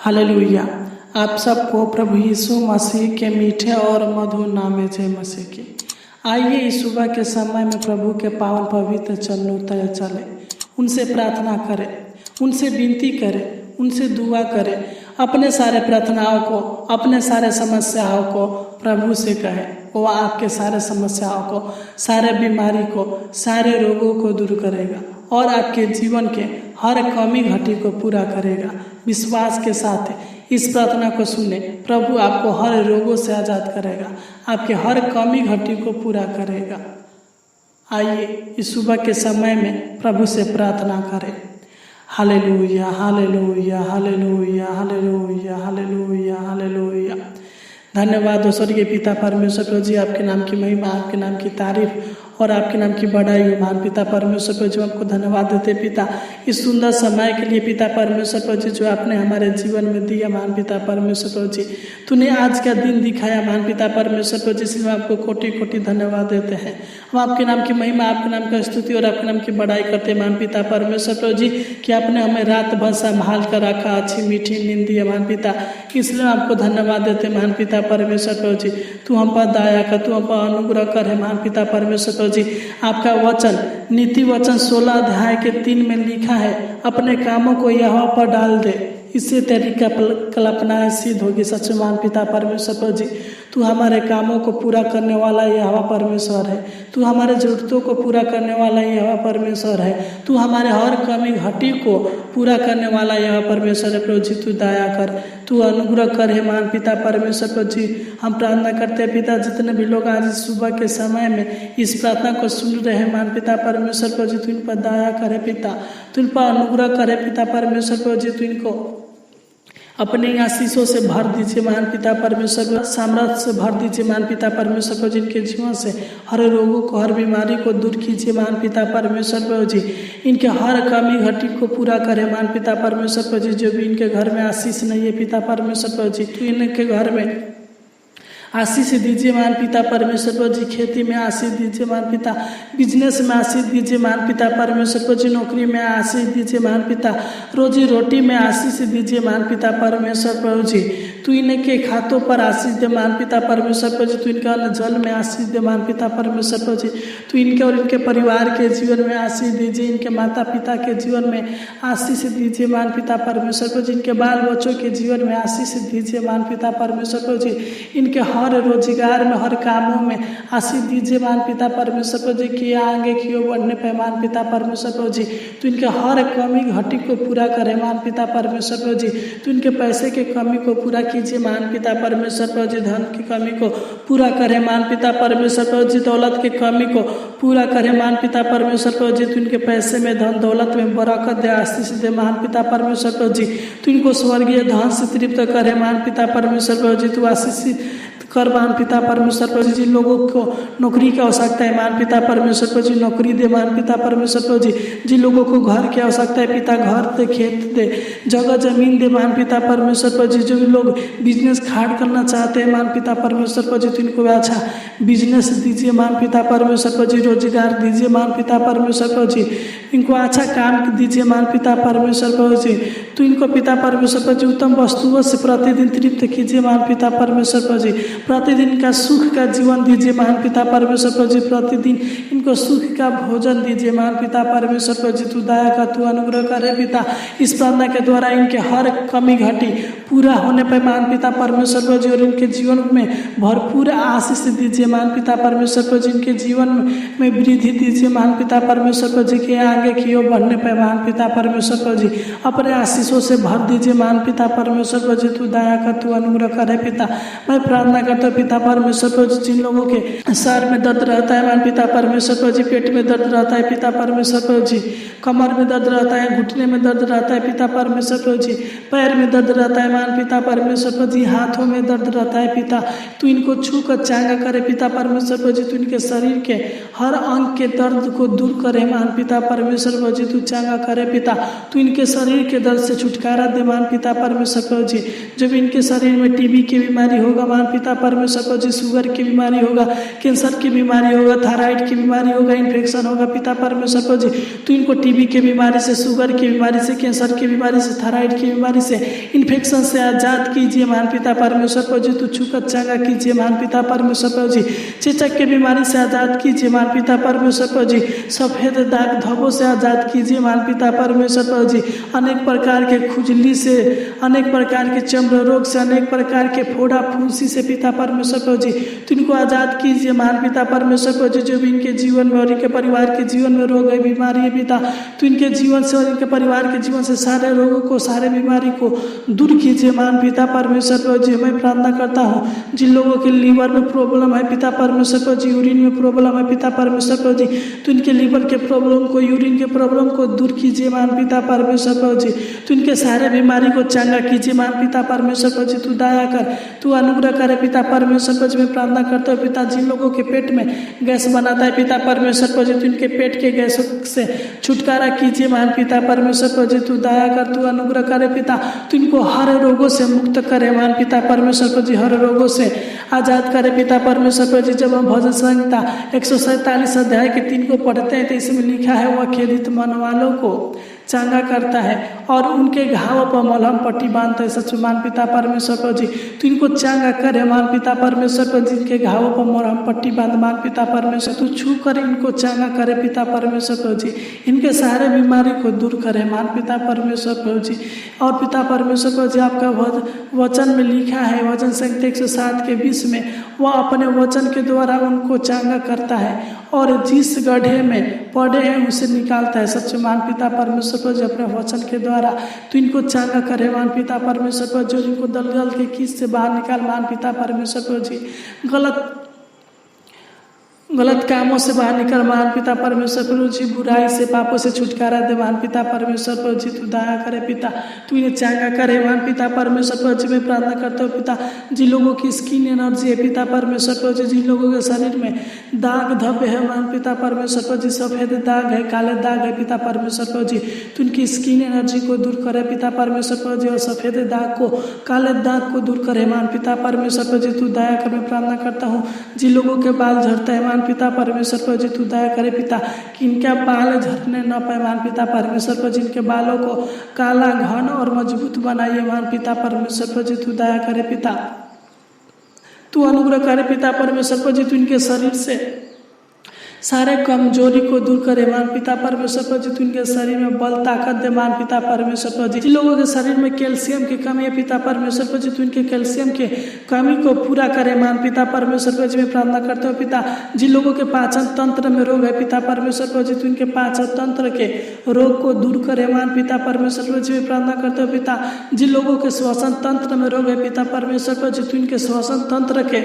Hallelujah. आप सबको प्रभु यीशु मसीह के मीठे और मधुर नाम में जय मसीह की। आइए इस सुबह के समय में प्रभु के पावन पवित्र चरणों तले चले, उनसे प्रार्थना करें, उनसे विनती करें, उनसे दुआ करें। अपने सारे प्रार्थनाओं को, अपने सारे समस्याओं को प्रभु से कहें। वो आपके सारे समस्याओं को, सारे बीमारी को, सारे रोगों को दूर करेगा और आपके जीवन के हर कमी घटी को पूरा करेगा। विश्वास के साथ इस प्रार्थना को सुने। प्रभु आपको हर रोगों से आज़ाद करेगा, आपके हर कमी घटी को पूरा करेगा। आइए इस सुबह के समय में प्रभु से प्रार्थना करें। Hallelujah, hallelujah, hallelujah, hallelujah, hallelujah, hallelujah. धन्यवाद हो स्वर्गीय पिता परमेश्वर प्रभु जी, आपके नाम की महिमा, आपके नाम की तारीफ और आपके नाम की बड़ाई हो। महान पिता परमेश्वर प्रभु जी, आपको धन्यवाद देते पिता, इस सुंदर समय के लिए पिता परमेश्वर प्रभु जी, जो आपने हमारे जीवन में दिया। महान पिता परमेश्वर प्रभु जी, तूने आज का दिन दिखाया। महान पिता परमेश्वर प्रभु जी, इसलिए आपको कोटि कोटि धन्यवाद देते हैं। हम आपके नाम की महिमा, आपके नाम का स्तुति और आपके नाम की बड़ाई करते हैं। महान पिता परमेश्वर प्रभु जी, कि आपने हमें रात भर संभाल कर रखा, अच्छी मीठी नींद दी है। महान पिता, इसलिए आपको धन्यवाद देते हैं। महान पिता परमेश्वर प्रभु जी, तू हम पर दया कर, तू हम पर अनुग्रह कर है। महान पिता परमेश्वर प्रभु जी, आपका वचन नीति वचन 16 अध्याय के 3 में लिखा है, अपने कामों को यहोवा पर डाल दे, इससे तेरी कल्पनाएं सिद्ध होगी। सच महान पिता परमेश्वर प्रभु जी, तू हमारे कामों को पूरा करने वाला यहोवा परमेश्वर है। तू हमारे जरूरतों को पूरा करने वाला यहोवा परमेश्वर है। तू हमारे हर कमी घटी को पूरा करने वाला यहोवा परमेश्वर है। प्रभु जी, तू दया कर, तू अनुग्रह कर है। महान पिता परमेश्वर प्रभु जी, हम प्रार्थना करते हैं पिता, जितने भी लोग आज सुबह के समय में इस प्रार्थना को सुन रहे हैं, महान पिता परमेश्वर प्रभु जी, तू इन पर दया करे पिता, तू इन पर अनुग्रह करे पिता परमेश्वर प्रभु जी, तू इनको अपने आशीषों से भर दीजिए। महान पिता परमेश्वर, सामर्थ्य से भर दीजिए। महान पिता परमेश्वर प्रभु जी, इनके जीवन से हर रोगों को, हर बीमारी को दूर कीजिए। महान पिता परमेश्वर प्रभु जी, इनके हर कमी घटी को पूरा करें। महान पिता परमेश्वर प्रभु जी, जो भी इनके घर में आशीष नहीं है पिता परमेश्वर प्रभु जी, तो इनके घर में आशीष दीजिए। महान पिता परमेश्वर प्रभु जी, खेती में आशीष दीजिए। महान पिता, बिजनेस में आशीष दीजिए। महान पिता परमेश्वर प्रभु जी, नौकरी में आशीष दीजिए। महान पिता, रोजी रोटी में आशीष दीजिए। महान पिता परमेश्वर प्रभु जी, तू इनके खातों पर आशीष दे। महान पिता परमेश्वर प्रभु जी, तू इनका जल में आशीष दे। महान पिता परमेश्वर प्रभु जी, तू इनके और इनके परिवार के जीवन में आशीष दीजिए। इनके माता पिता के जीवन में आशीष दीजिए। महान पिता परमेश्वर प्रभु जी, इनके बाल बच्चों के जीवन में आशीष दीजिए। महान पिता परमेश्वर प्रभु जी, इनके हर रोजगार में, हर कामों में आशीष दीजिए। महान पिता परमेश्वर प्रभु जी, कि आगे की ओर बढ़ने पे महान पिता परमेश्वर प्रभु जी, तू इनके हर कमी घटी को पूरा करे। महान पिता परमेश्वर प्रभु जी, तू इनके पैसे की कमी को पूरा कीजिए। महान पिता परमेश्वर प्रभु जी, धन की कमी को पूरा करे। महान पिता परमेश्वर प्रभु जी, दौलत की कमी को पूरा करे। महान पिता परमेश्वर प्रभु जी, तू इनके पैसे में, धन दौलत में बरकत दे, आशीष दे। महान पिता परमेश्वर प्रभु जी, तू इनको स्वर्गीय धन से तृप्त करे। महान पिता परमेश्वर प्रभु जी, तू आशीष कर। महान पिता परमेश्वर प्रभु जी, जिन लोगों को नौकरी की आवश्यकता है महान पिता परमेश्वर प्रभु जी, नौकरी दे। महान पिता परमेश्वर प्रभु जी, जिन लोगों को घर की आवश्यकता है पिता, घर दे, खेत दे, जगह जमीन दे। महान पिता परमेश्वर प्रभु जी, जो भी लोग बिजनेस खाड़ करना चाहते हैं महान पिता परमेश्वर प्रभु जी, तो इनको अच्छा बिजनेस दीजिए। महान पिता परमेश्वर प्रभु जी, रोजगार दीजिए। महान पिता परमेश्वर प्रभु जी, इनको अच्छा काम दीजिए। महान पिता परमेश्वर प्रभु जी, तो इनको पिता परमेश्वर प्रभु जी, उत्तम वस्तुओं से प्रतिदिन तृप्त कीजिए। महान पिता परमेश्वर प्रभु जी, प्रतिदिन का सुख का जीवन दीजिए। महान पिता परमेश्वर प्रभु जी, प्रतिदिन इनको सुख का भोजन दीजिए। महान पिता परमेश्वर प्रभु जी, तू दया का, तू अनुग्रह करे पिता। इस प्रार्थना के द्वारा इनके हर कमी घटी पूरा होने पर महान पिता परमेश्वर प्रभु जी, और इनके जीवन में भरपूर आशीष दीजिए। महान पिता परमेश्वर प्रभु जी, इनके जीवन में वृद्धि दीजिए। महान पिता परमेश्वर प्रभु जी, के आगे की ओर बढ़ने पर महान पिता परमेश्वर प्रभु जी, अपने आशीषों से भर दीजिए। महान पिता परमेश्वर प्रभु जी, तू दया का, तू अनुग्रह करे पिता। मैं प्रार्थना करता हूं पिता परमेश्वर प्रभु जी, जिन लोगों के सर में दर्द रहता है महान पिता परमेश्वर प्रभु जी, पेट में दर्द रहता है पिता परमेश्वर प्रभु जी, कमर में दर्द रहता है, घुटने में दर्द रहता है पिता परमेश्वर प्रभु जी, पैर में दर्द रहता है महान पिता परमेश्वर प्रभु जी, हाथों में दर्द रहता है पिता, तू इनको छू कर चांगा करे पिता परमेश्वर प्रभु जी, तू इनके शरीर के हर अंग के दर्द को दूर करे महान पिता परमेश्वर प्रभु जी, तू चांगा करे पिता। तू इनके शरीर के दर्द से छुटकारा दे महान पिता परमेश्वर प्रभु जी। जब इनके शरीर में टीबी की बीमारी होगा महान पिता परमेश्वर प्रभु जी शुगर की बीमारी होगा, कैंसर की बीमारी होगा, थायराइड की बीमारी होगा, इन्फेक्शन होगा पिता परमेश्वर प्रभु जी, तो इनको टीबी की बीमारी से, शुगर की बीमारी से, कैंसर की बीमारी से, थायराइड की बीमारी से, इन्फेक्शन से आजाद कीजिए महान पिता परमेश्वर प्रभु जी, तो छूकर चंगा कीजिए महान पिता परमेश्वर प्रभु जी, चेचक की बीमारी से आजाद कीजिए महान पिता परमेश्वर प्रभु जी, सफेद दाग धब्बों से आजाद कीजिए महान पिता परमेश्वर प्रभु जी, अनेक प्रकार के खुजली से, अनेक प्रकार के चर्म रोग से, अनेक प्रकार के फोड़ा फुंसी से पिता परमेश्वर प्रभु जी, तो इनको आजाद कीजिए महान पिता परमेश्वर प्रभु जी, जो भी इनके जीवन में और इनके परिवार के जीवन में रोग है, बीमारी है पिता, तो इनके जीवन से और इनके परिवार के जीवन से सारे रोगों को, सारे बीमारी को दूर कीजिए महान पिता परमेश्वर प्रभु जी। मैं प्रार्थना करता हूँ जिन लोगों के लीवर में प्रॉब्लम है पिता परमेश्वर प्रभु जी, यूरिन में प्रॉब्लम है पिता परमेश्वर प्रभु जी, तो इनके लीवर के प्रॉब्लम को, यूरिन के प्रॉब्लम को दूर कीजिए महान पिता परमेश्वर प्रभु जी, तो इनके सारे बीमारी को चंगा कीजिए महान पिता परमेश्वर प्रभु जी, तू दया कर, तू अनुग्रह करे पिता परमेश्वर प्रभु जी। मैं प्रार्थना करता हूँ पिता, जिन लोगों के पेट में गैस बनाता है पिता परमेश्वर प्रभु जी, तो इनके पेट के गैसों से छुटकारा कीजिए महान पिता परमेश्वर प्रभु जी, तू दया कर, तू अनुग्रह करे पिता, तो इनको हर रोगों से मुक्त करे महान पिता परमेश्वर प्रभु जी, हर रोगों से आजाद करे पिता परमेश्वर प्रभु जी। जब हम भजन संहिता 147 अध्याय के 3 को पढ़ते हैं तो इसमें लिखा है, वह खेदित मन वालों को चंगा करता है और उनके घावों पर मलहम पट्टी बांधता है। सच मान पिता परमेश्वर प्रभु जी, तो इनको चंगा करे मान पिता परमेश्वर प्रभु जी, इनके घावों पर मलहम पट्टी बांध मान पिता परमेश्वर, तू छू कर इनको चंगा करे पिता परमेश्वर प्रभु जी, इनके सारे बीमारी को दूर करे मान पिता परमेश्वर प्रभु जी। और पिता परमेश्वर प्रभु जी, आपका वचन में लिखा है, वचन संहिता 107 के 20 में, वह अपने वचन के द्वारा उनको चंगा करता है और जिस गड्ढे में पड़े हैं उसे निकालता है। सच मान पिता परमेश्वर प्रभु जी, अपने वचन के द्वारा तो इनको चंगा करे मान पिता परमेश्वर प्रभु जी, इनको दलदल के कीच से बाहर निकाल मान पिता परमेश्वर प्रभु जी, गलत कामों से बाहर निकल मान पिता परमेश्वर प्रभु जी, बुराई से, पापों से छुटकारा दे मान पिता परमेश्वर प्रभु जी, तू दया करे पिता, तू इन्हें चंगा करे मान पिता परमेश्वर प्रभु जी। मैं प्रार्थना करता हूँ पिता, जिन लोगों की स्किन एनर्जी है पिता परमेश्वर प्रभु जी, जिन लोगों के शरीर में दाग धब्बे है मान पिता परमेश्वर प्रभु जी, सफेद दाग है, काले दाग है पिता परमेश्वर प्रभु जी, तो उनकी स्किन एनर्जी को दूर करे पिता परमेश्वर प्रभु जी, और सफेद दाग को, काले दाग को दूर करे मान पिता परमेश्वर प्रभु जी, तू दया कर। मैं प्रार्थना करता हूँ जिन लोगों के बाल झड़ते हैं पिता परमेश्वर प्रभु जी, तू दया करे पिता, कि इनके बाल झड़ने न पाए मान पिता परमेश्वर प्रभु जी, इनके बालों को काला, घन और मजबूत बनाइए मान पिता परमेश्वर प्रभु जी, तू दया करे पिता, तू अनुग्रह करे पिता परमेश्वर प्रभु जी, तू इनके शरीर से सारे कमजोरी को दूर करे मान पिता परमेश्वर प्रभु जी, तू इनके शरीर में बल ताकत दे मान पिता परमेश्वर प्रभु जी। जिन लोगों के शरीर में कैल्शियम की कमी है पिता परमेश्वर प्रभु जी, तू इनके कैल्शियम के कमी को पूरा करे मान पिता परमेश्वर प्रभु जी। मैं प्रार्थना करता हूँ पिता, जिन लोगों के पाचन तंत्र में रोग है पिता परमेश्वर प्रभु जी, तू इनके पाचन तंत्र के रोग को दूर करे मान पिता परमेश्वर प्रभु जी। मैं प्रार्थना करता हूँ पिता, जिन लोगों के श्वसन तंत्र में रोग है पिता परमेश्वर प्रभु जी, तू इनके श्वसन तंत्र के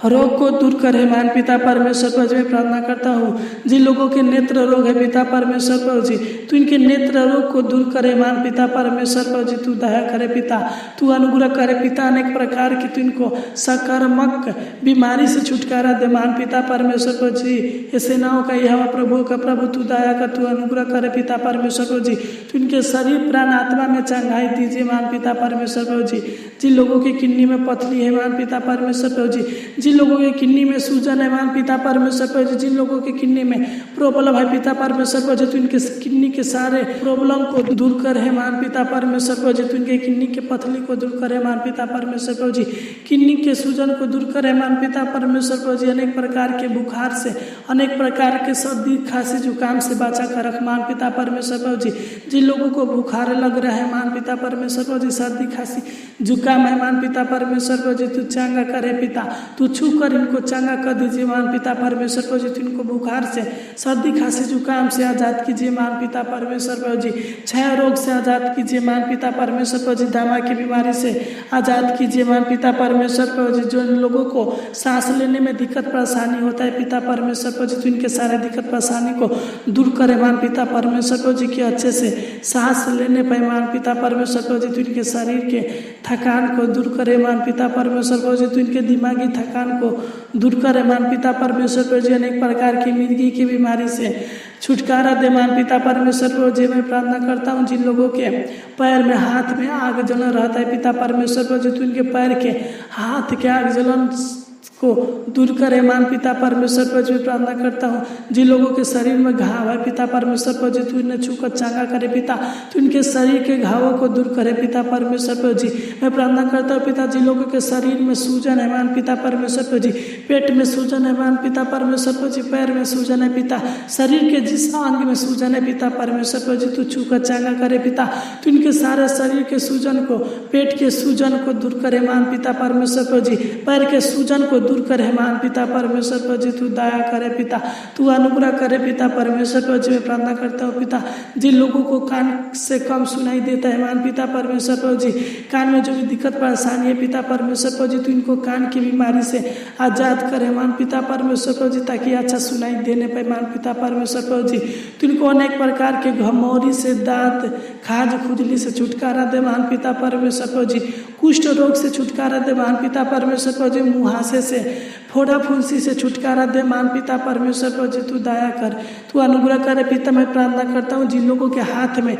रोग को दूर करे मान पिता परमेश्वर प्रभु जी। मैं प्रार्थना करता हूँ जिन लोगों के नेत्र रोग है पिता परमेश्वर प्रभु जी, तू इनके नेत्र रोग को दूर करे मान पिता परमेश्वर प्रभु जी, तू दया करे पिता, तू अनुग्रह करे पिता, अनेक प्रकार की तू इनको सकारात्मक बीमारी से छुटकारा दे मान पिता परमेश्वर प्रभु जी। ये सेनाओं का यह प्रभु का प्रभु, तू दया कर, तू अनुग्रह करे पिता परमेश्वर प्रभु जी, तू इनके शरीर प्राण आत्मा में चंगाई दीजिए मान पिता परमेश्वर प्रभु जी। जिन लोगों की किडनी में पथरी है मान पिता परमेश्वर प्रभु जी, जिन लोगों के किडनी में सूजन है मान पिता परमेश्वर प्रभु जी, जिन लोगों के किडनी में प्रॉब्लम है पिता परमेश्वर प्रभु जी, तो इनके किडनी के सारे प्रॉब्लम को दूर करे मान पिता परमेश्वर प्रभु जी, तो इनके किडनी के पथरी को दूर करे मान पिता परमेश्वर प्रभु जी, किडनी के सूजन को दूर करे मान पिता परमेश्वर प्रभु जी, अनेक प्रकार के बुखार से, अनेक प्रकार के सर्दी खांसी जुकाम से बचा कर रख मान पिता परमेश्वर प्रभु जी। जिन लोगों को बुखार लग रहा है मान पिता परमेश्वर प्रभु जी, सर्दी खांसी जुकाम है मान पिता परमेश्वर प्रभु जी, तू चंगा करे पिता, तू छू कर इनको चंगा कर दीजिए मान पिता परमेश्वर प्रभु जी, इनको बुखार से, सर्दी खांसी जुकाम से आजाद कीजिए मान पिता परमेश्वर प्रभु जी, क्षय रोग से आजाद कीजिए मान पिता परमेश्वर प्रभु जी, दमा की बीमारी से आजाद कीजिए मान पिता परमेश्वर प्रभु जी। जो लोगों को सांस लेने में दिक्कत परेशानी होता है पिता परमेश्वर प्रभु जी, तो इनके सारे दिक्कत परेशानी को दूर करे मान पिता परमेश्वर प्रभु जी, के अच्छे से सांस लेने पाए मान पिता परमेश्वर प्रभु जी, तो इनके शरीर के थकान को दूर करे मान पिता परमेश्वर प्रभु जी, तो इनके दिमागी थकान थकान को दूर करे मान पिता परमेश्वर प्रभु जी। अनेक प्रकार की मिर्गी की बीमारी से छुटकारा दे मान पिता परमेश्वर प्रभु जी। मैं प्रार्थना करता हूँ जिन लोगों के पैर में हाथ में आग जलन रहता है पिता परमेश्वर प्रभु जी, तो उनके पैर के हाथ के आग जलन को दूर करे मान पिता परमेश्वर प्रभु जी। प्रार्थना करता हूँ जिन लोगों के शरीर में घाव है पिता परमेश्वर प्रभु जी, तू इन्हें छूकर चांगा करे पिता, तू इनके शरीर के घावों को दूर करे पिता परमेश्वर प्रभु जी। मैं प्रार्थना करता हूँ पिता जिन लोगों के शरीर में सूजन है मान पिता परमेश्वर प्रभु जी, पेट में सूजन है मान पिता परमेश्वर प्रभु जी, पैर में सूजन है पिता, शरीर के जिस अंग में सूजन है पिता परमेश्वर प्रभु जी, तू छूकर चांगा करे पिता, तू इनके सारे शरीर के सूजन को, पेट के सूजन को दूर करे मान पिता परमेश्वर प्रभु जी, पैर के सूजन को दूर करे मान पिता परमेश्वर प्रभु जी। तू दया करे पिता, तू अनुग्रह करे पिता परमेश्वर प्रभु जी। मैं प्रार्थना करता हूँ पिता जिन लोगों को कान से कम सुनाई देता है मान पिता परमेश्वर प्रभु जी, कान में जो भी दिक्कत परेशानी है पिता परमेश्वर प्रभु जी, तू इनको कान की बीमारी से आजाद करे मान पिता परमेश्वर प्रभु जी, ताकि अच्छा सुनाई देने पाए मान पिता परमेश्वर प्रभु जी। तू इनको अनेक प्रकार के घमौरी से, दांत खाज खुजली से छुटकारा दे मान पिता परमेश्वर प्रभु जी, कुष्ठ रोग से छुटकारा दे मान पिता परमेश्वर प्रभु जी, मुहासे से, फोड़ा फुंसी से छुटकारा दे मान पिता परमेश्वर प्रभु जी। तू दया कर, तू अनुग्रह करे पिता। मैं प्रार्थना करता हूँ जिन लोगों के हाथ में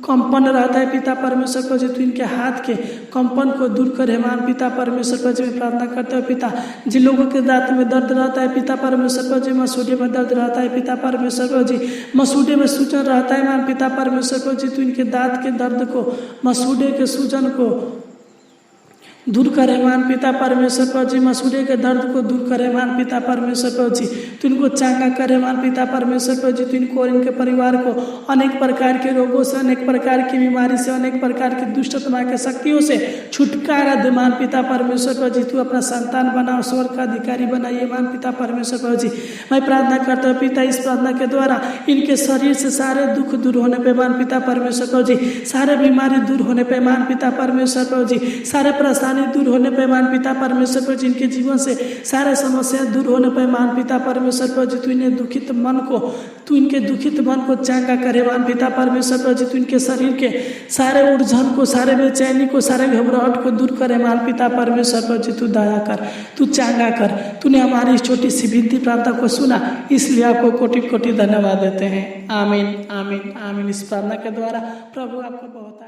कंपन रहता है पिता परमेश्वर प्रभु जी, तू इनके हाथ के कंपन को दूर करे मान पिता परमेश्वर प्रभु जी। मैं प्रार्थना करता हूँ पिता जिन लोगों के दांत में दर्द रहता है पिता परमेश्वर प्रभु जी, मसूड़े में दर्द रहता है पिता परमेश्वर प्रभु जी, मसूड़े में सूजन रहता है मान पिता परमेश्वर प्रभु जी, तू इनके दांत के दर्द को, मसूड़े के सूजन को दूर करे मान पिता परमेश्वर प्रभु जी, मसूड़े के दर्द को दूर करे मान पिता परमेश्वर प्रभु जी, तू इनको चांगा करे मान पिता परमेश्वर प्रभु जी, तू इनको और इनके परिवार को अनेक प्रकार के रोगों से, अनेक प्रकार की बीमारी से, अनेक प्रकार की दुष्टता के शक्तियों से छुटकारा दे मान पिता परमेश्वर प्रभु जी। तू अपना संतान बनाओ, स्वर्ग का अधिकारी बनाइए मान पिता परमेश्वर प्रभु जी। मैं प्रार्थना करता हूँ पिता इस प्रार्थना के द्वारा इनके शरीर से सारे दुख दूर होने पे मान पिता परमेश्वर प्रभु जी, सारे बीमारी दूर होने पे मान पिता परमेश्वर प्रभु जी, सारे परेशानी दूर होने पे मान पिता परमेश्वर प्रभु जी, इनके जीवन से सारे समस्या दूर होने पे मान पिता परमेश्वर प्रभु जी, तू इन्हें दुखित मन को, तू इनके दुखित मन को चांगा करे मान पिता परमेश्वर प्रभु जी, तू इनके शरीर के सारे उलझन को, सारे बेचैनी को, सारे घबराहट को दूर करे मान पिता परमेश्वर प्रभु जी। तू दया कर, तू चांगा कर, तूने हमारी इस छोटी सी विनती प्रार्थना को सुना, इसलिए आपको कोटि कोटि धन्यवाद देते हैं। आमीन आमीन आमीन। इस प्रार्थना के द्वारा प्रभु आपको बहुत